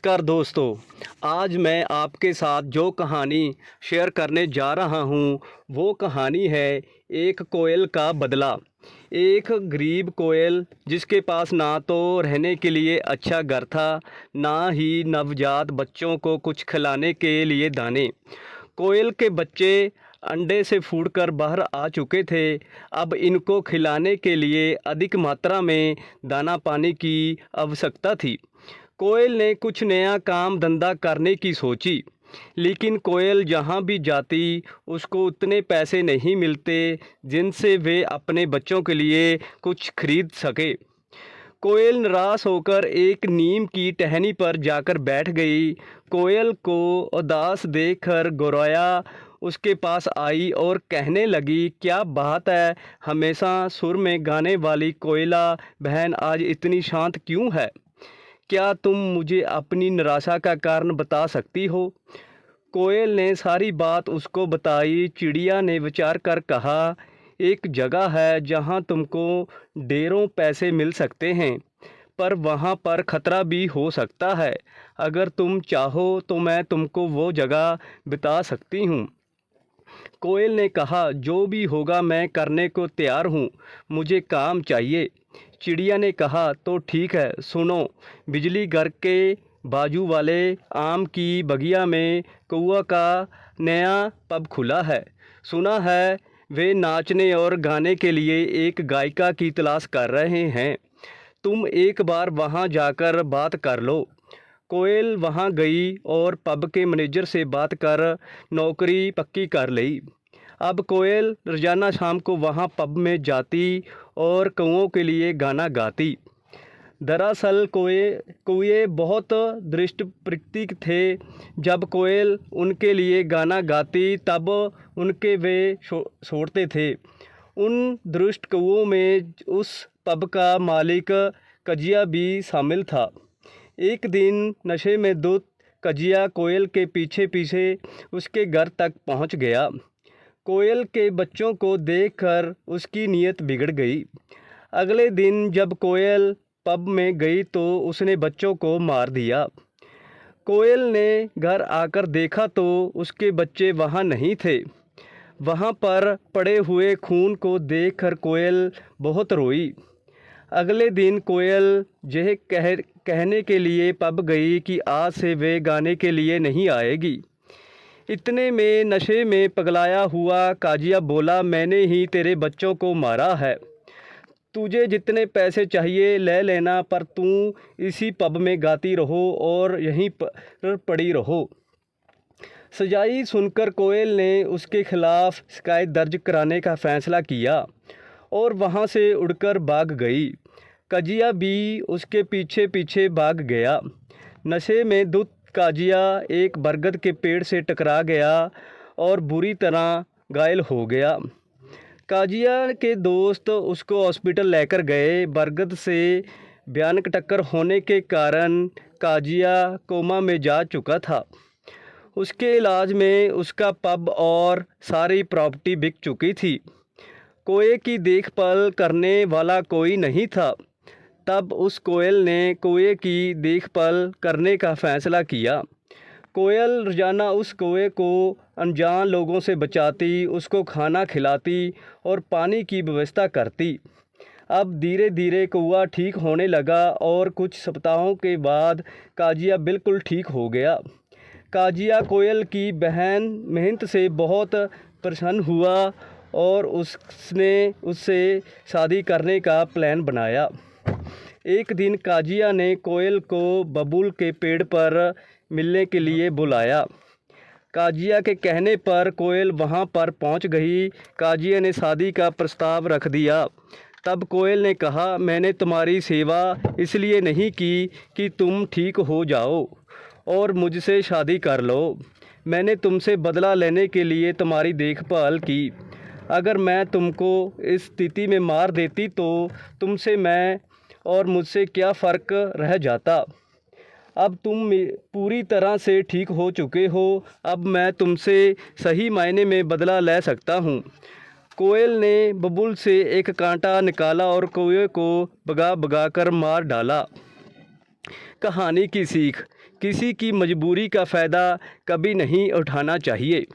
नमस्कार दोस्तों। आज मैं आपके साथ जो कहानी शेयर करने जा रहा हूँ वो कहानी है एक कोयल का बदला। एक गरीब कोयल जिसके पास ना तो रहने के लिए अच्छा घर था, ना ही नवजात बच्चों को कुछ खिलाने के लिए दाने। कोयल के बच्चे अंडे से फूटकर बाहर आ चुके थे। अब इनको खिलाने के लिए अधिक मात्रा में दाना पानी की आवश्यकता थी। कोयल ने कुछ नया काम धंधा करने की सोची, लेकिन कोयल जहाँ भी जाती उसको उतने पैसे नहीं मिलते जिनसे वे अपने बच्चों के लिए कुछ खरीद सके। कोयल निराश होकर एक नीम की टहनी पर जाकर बैठ गई। कोयल को उदास देखकर गौरैया उसके पास आई और कहने लगी, क्या बात है, हमेशा सुर में गाने वाली कोयला बहन आज इतनी शांत क्यों है? क्या तुम मुझे अपनी निराशा का कारण बता सकती हो? कोयल ने सारी बात उसको बताई। चिड़िया ने विचार कर कहा, एक जगह है जहाँ तुमको ढेरों पैसे मिल सकते हैं, पर वहाँ पर खतरा भी हो सकता है। अगर तुम चाहो तो मैं तुमको वो जगह बता सकती हूँ। कोयल ने कहा, जो भी होगा मैं करने को तैयार हूँ, मुझे काम चाहिए। चिड़िया ने कहा, तो ठीक है, सुनो। बिजली घर के बाजू वाले आम की बगिया में कौआ का नया पब खुला है। सुना है वे नाचने और गाने के लिए एक गायिका की तलाश कर रहे हैं। तुम एक बार वहां जाकर बात कर लो। कोयल वहां गई और पब के मैनेजर से बात कर नौकरी पक्की कर ली। अब कोयल रोजाना शाम को वहां पब में जाती और कौओं के लिए गाना गाती। दरअसल कौए बहुत दृष्ट प्रतीक थे। जब कोयल उनके लिए गाना गाती तब उनके वे छोड़ते थे। उन दुष्ट कौओं में उस पब का मालिक कजिया भी शामिल था। एक दिन नशे में धुत कजिया कोयल के पीछे पीछे उसके घर तक पहुंच गया। कोयल के बच्चों को देखकर उसकी नीयत बिगड़ गई। अगले दिन जब कोयल पब में गई तो उसने बच्चों को मार दिया। कोयल ने घर आकर देखा तो उसके बच्चे वहाँ नहीं थे। वहाँ पर पड़े हुए खून को देखकर कोयल बहुत रोई। अगले दिन कोयल यह कहने के लिए पब गई कि आज से वे गाने के लिए नहीं आएगी। इतने में नशे में पगलाया हुआ काजिया बोला, मैंने ही तेरे बच्चों को मारा है। तुझे जितने पैसे चाहिए ले लेना, पर तू इसी पब में गाती रहो और यहीं पर पड़ी रहो। सजाई सुनकर कोयल ने उसके खिलाफ शिकायत दर्ज कराने का फैसला किया और वहाँ से उड़कर भाग गई। कजिया भी उसके पीछे पीछे भाग गया। नशे में धुत काजिया एक बरगद के पेड़ से टकरा गया और बुरी तरह घायल हो गया। काजिया के दोस्त उसको हॉस्पिटल लेकर गए। बरगद से भयानक टक्कर होने के कारण काजिया कोमा में जा चुका था। उसके इलाज में उसका पब और सारी प्रॉपर्टी बिक चुकी थी। कोए की देखभाल करने वाला कोई नहीं था। तब उस कोयल ने कोए की देखभाल करने का फैसला किया। कोयल रोजाना उस कौए को अनजान लोगों से बचाती, उसको खाना खिलाती और पानी की व्यवस्था करती। अब धीरे धीरे कौआ ठीक होने लगा और कुछ सप्ताहों के बाद काजिया बिल्कुल ठीक हो गया। काजिया कोयल की बहन मेहनत से बहुत प्रसन्न हुआ और उसने उससे शादी करने का प्लान बनाया। एक दिन काजिया ने कोयल को बबूल के पेड़ पर मिलने के लिए बुलाया। काजिया के कहने पर कोयल वहां पर पहुंच गई। काजिया ने शादी का प्रस्ताव रख दिया। तब कोयल ने कहा, मैंने तुम्हारी सेवा इसलिए नहीं की कि तुम ठीक हो जाओ और मुझसे शादी कर लो। मैंने तुमसे बदला लेने के लिए तुम्हारी देखभाल की। अगर मैं तुमको इस स्थिति में मार देती तो तुमसे मैं और मुझसे क्या फ़र्क रह जाता। अब तुम पूरी तरह से ठीक हो चुके हो। अब मैं तुमसे सही मायने में बदला ले सकता हूँ। कोयल ने बबूल से एक कांटा निकाला और कौए को भगा भगा कर मार डाला। कहानी की सीख, किसी की मजबूरी का फ़ायदा कभी नहीं उठाना चाहिए।